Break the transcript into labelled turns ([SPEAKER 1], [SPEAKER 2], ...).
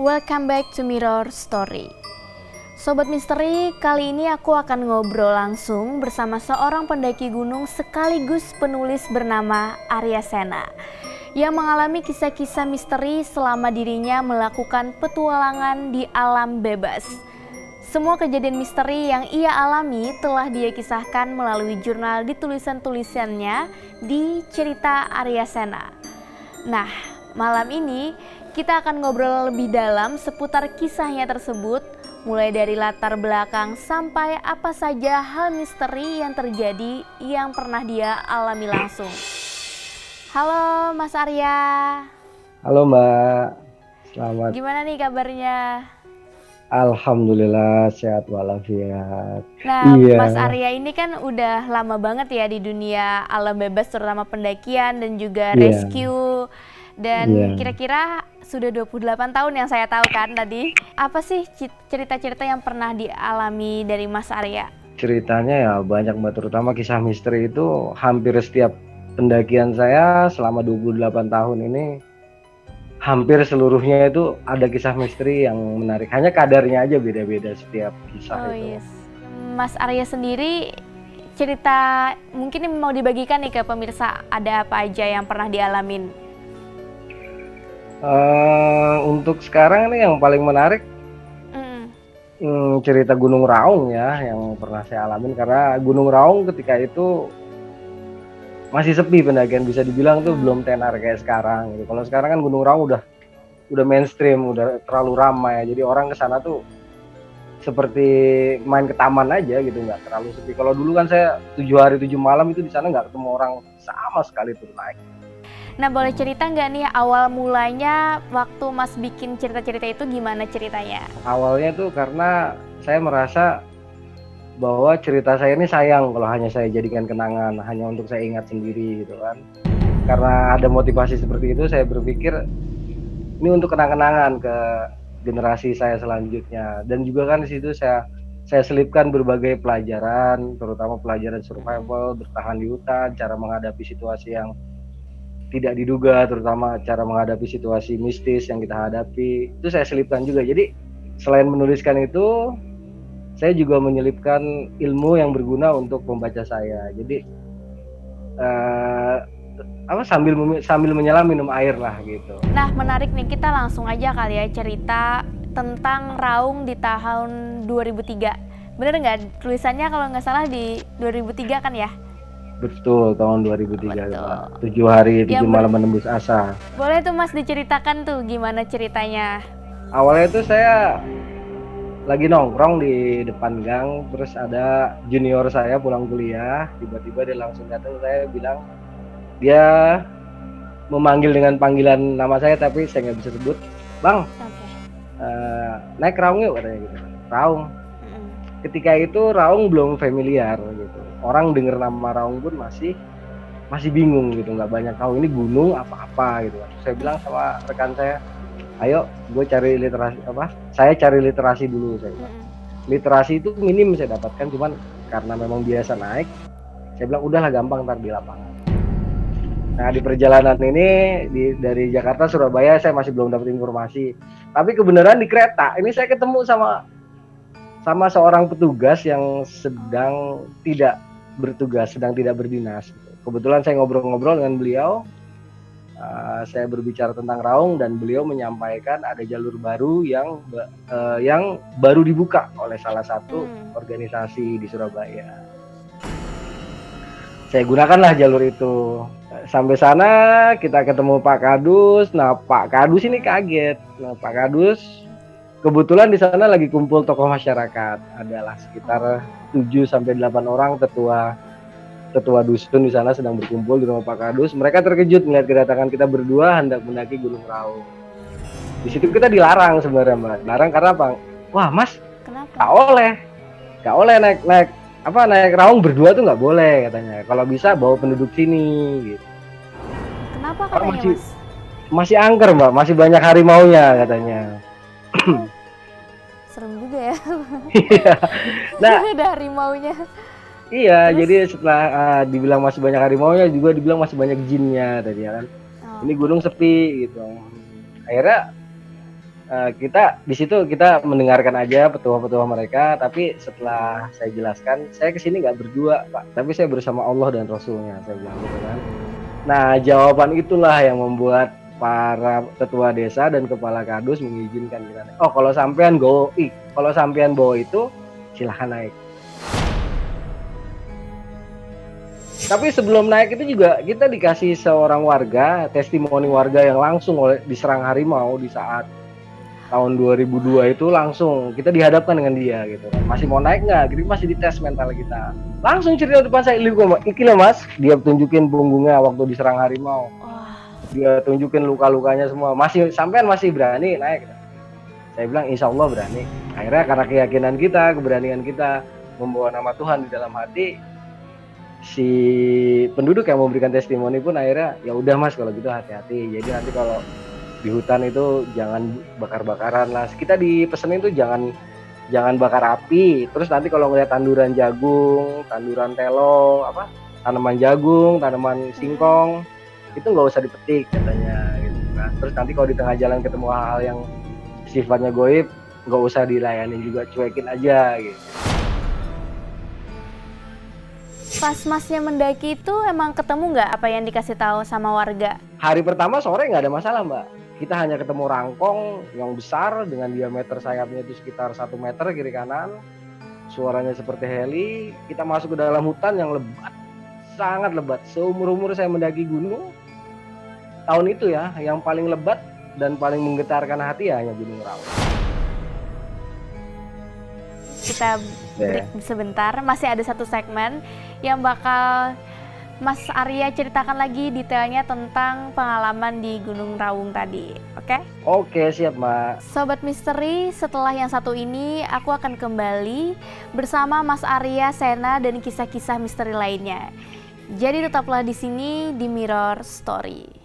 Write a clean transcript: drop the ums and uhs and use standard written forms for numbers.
[SPEAKER 1] Welcome back to Mirror Story. Sobat Misteri, kali ini aku akan ngobrol langsung bersama seorang pendaki gunung sekaligus penulis bernama Arya Sena yang mengalami kisah-kisah misteri selama dirinya melakukan petualangan di alam bebas. Semua kejadian misteri yang ia alami telah dia kisahkan melalui jurnal di tulisan-tulisannya di Cerita Arya Sena. Nah, malam ini kita akan ngobrol lebih dalam seputar kisahnya tersebut, mulai dari latar belakang sampai apa saja hal misteri yang terjadi yang pernah dia alami langsung. Halo Mas Arya.
[SPEAKER 2] Halo Mbak, selamat.
[SPEAKER 1] Gimana nih kabarnya?
[SPEAKER 2] Alhamdulillah sehat walafiat.
[SPEAKER 1] Nah,
[SPEAKER 2] Iya.
[SPEAKER 1] Mas Arya ini kan udah lama banget ya di dunia alam bebas, terutama pendakian dan juga
[SPEAKER 2] Iya.
[SPEAKER 1] rescue. Dan
[SPEAKER 2] Iya.
[SPEAKER 1] kira-kira sudah 28 tahun yang saya tahu kan tadi. Apa sih cerita-cerita yang pernah dialami dari Mas Arya?
[SPEAKER 2] Ceritanya ya banyak Mbak, terutama kisah misteri itu hampir setiap pendakian saya selama 28 tahun ini hampir seluruhnya itu ada kisah misteri yang menarik. Hanya kadarnya aja beda-beda setiap kisah itu.
[SPEAKER 1] Yes. Mas Arya sendiri cerita mungkin mau dibagikan nih ke pemirsa, ada apa aja yang pernah dialamin?
[SPEAKER 2] Untuk sekarang nih yang paling menarik cerita Gunung Raung ya yang pernah saya alamin, karena Gunung Raung ketika itu masih sepi pendakian, bisa dibilang tuh belum tenar kayak sekarang gitu. Kalau sekarang kan Gunung Raung udah mainstream, udah terlalu ramai, jadi orang ke sana tuh seperti main ke taman aja gitu, nggak terlalu sepi. Kalau dulu kan saya 7 hari 7 malam itu di sana nggak ketemu orang sama sekali tuh naik.
[SPEAKER 1] Nah, boleh cerita nggak nih awal mulanya waktu Mas bikin cerita-cerita itu gimana ceritanya?
[SPEAKER 2] Awalnya tuh karena saya merasa bahwa cerita saya ini sayang kalau hanya saya jadikan kenangan, hanya untuk saya ingat sendiri gitu kan. Karena ada motivasi seperti itu, saya berpikir ini untuk kenang-kenangan ke generasi saya selanjutnya. Dan juga kan di situ saya selipkan berbagai pelajaran, terutama pelajaran survival, bertahan di hutan, cara menghadapi situasi yang tidak diduga, terutama cara menghadapi situasi mistis yang kita hadapi. Itu saya selipkan juga. Jadi selain menuliskan itu, saya juga menyelipkan ilmu yang berguna untuk pembaca saya. Jadi sambil menyelam minum air lah gitu.
[SPEAKER 1] Nah, menarik nih, kita langsung aja kali ya cerita tentang Raung di tahun 2003. Bener nggak? Tulisannya kalau nggak salah di 2003 kan ya?
[SPEAKER 2] Betul, tahun 2003.
[SPEAKER 1] Betul.
[SPEAKER 2] 7 hari 7 malam menembus asa.
[SPEAKER 1] Boleh tuh Mas diceritakan tuh gimana ceritanya?
[SPEAKER 2] Awalnya tuh saya lagi nongkrong di depan gang, terus ada junior saya pulang kuliah, tiba-tiba dia langsung datang, saya bilang, dia memanggil dengan panggilan nama saya tapi saya nggak bisa sebut. Bang, naik Raung yuk, katanya gitu. Raung. Ketika itu Raung belum familiar gitu. Orang dengar nama Raung pun masih bingung gitu, nggak banyak tahu ini gunung apa-apa gitu. Saya bilang sama rekan saya, ayo gue cari literasi saya cari literasi dulu, saya bilang. Literasi itu minim saya dapatkan, cuman karena memang biasa naik, saya bilang udahlah gampang ntar di lapangan. Nah, di perjalanan ini dari Jakarta Surabaya saya masih belum dapat informasi, tapi kebenaran di kereta ini saya ketemu sama seorang petugas yang sedang tidak bertugas, sedang tidak berdinas. Kebetulan saya ngobrol-ngobrol dengan beliau. Saya berbicara tentang Raung dan beliau menyampaikan ada jalur baru yang baru dibuka oleh salah satu organisasi di Surabaya. Saya gunakanlah jalur itu. Sampai sana kita ketemu Pak Kadus. Nah, Pak Kadus ini kaget. Nah, Pak Kadus kebetulan di sana lagi kumpul tokoh masyarakat. Adalah sekitar 7-8 orang tetua dusun di sana sedang berkumpul di rumah Pak Kadus. Mereka terkejut melihat kedatangan kita berdua hendak mendaki Gunung Raung. Di situ kita dilarang sebenarnya, Mbak. Dilarang karena apa? Wah, Mas,
[SPEAKER 1] kenapa?
[SPEAKER 2] Gak oleh naik Raung berdua tuh nggak boleh katanya. Kalau bisa bawa penduduk sini gitu.
[SPEAKER 1] Kenapa katanya, Mas?
[SPEAKER 2] Masih angker, Mbak. Masih banyak harimaunya katanya.
[SPEAKER 1] Serem juga ya.
[SPEAKER 2] Nah,
[SPEAKER 1] ada harimaunya.
[SPEAKER 2] Iya, terus? Jadi setelah dibilang masih banyak harimaunya, juga dibilang masih banyak jinnya tadi ya kan. Ini gunung sepi gitu. Akhirnya Kita di situ kita mendengarkan aja petuah-petuah mereka, tapi setelah saya jelaskan, saya kesini nggak berdua Pak, tapi saya bersama Allah dan Rasulnya, saya bilang gitu kan. Nah, jawaban itulah yang membuat para ketua desa dan kepala kadus mengizinkan kita. Oh, kalau sampean bawa itu silahkan naik. Tapi sebelum naik itu juga kita dikasih seorang warga, testimoni warga yang langsung diserang harimau di saat tahun 2002 itu, langsung kita dihadapkan dengan dia gitu kan. Masih mau naik nggak? Jadi masih dites mental kita. Langsung cerita depan saya, iki loh Mas, dia tunjukin punggungnya waktu diserang harimau. Dia tunjukin luka-lukanya semua. Sampean masih berani naik? Saya bilang insya Allah berani. Akhirnya karena keyakinan kita, keberanian kita membawa nama Tuhan di dalam hati, si penduduk yang memberikan testimoni pun akhirnya ya udah Mas kalau gitu hati-hati. Jadi nanti kalau di hutan itu jangan bakar-bakaran lah. Kita dipesenin tuh jangan bakar api. Terus nanti kalau ngeliat tanduran jagung, tanduran telo, tanaman jagung, tanaman singkong, itu nggak usah dipetik katanya gitu kan. Terus nanti kalau di tengah jalan ketemu hal-hal yang sifatnya goib, nggak usah dilayanin juga, cuekin aja gitu.
[SPEAKER 1] Pas Masnya mendaki itu emang ketemu nggak apa yang dikasih tahu sama warga?
[SPEAKER 2] Hari pertama sore nggak ada masalah Mbak. Kita hanya ketemu rangkong yang besar dengan diameter sayapnya itu sekitar 1 meter kiri kanan. Suaranya seperti heli. Kita masuk ke dalam hutan yang lebat, sangat lebat. Seumur-umur saya mendaki gunung, tahun itu ya, yang paling lebat dan paling menggetarkan hati ya hanya Gunung Raung.
[SPEAKER 1] Kita break sebentar, masih ada satu segmen yang bakal Mas Arya ceritakan lagi detailnya tentang pengalaman di Gunung Raung tadi, oke?
[SPEAKER 2] Oke, siap Mbak.
[SPEAKER 1] Sobat Misteri, setelah yang satu ini aku akan kembali bersama Mas Arya Sena dan kisah-kisah misteri lainnya. Jadi tetaplah di sini di Mirror Story.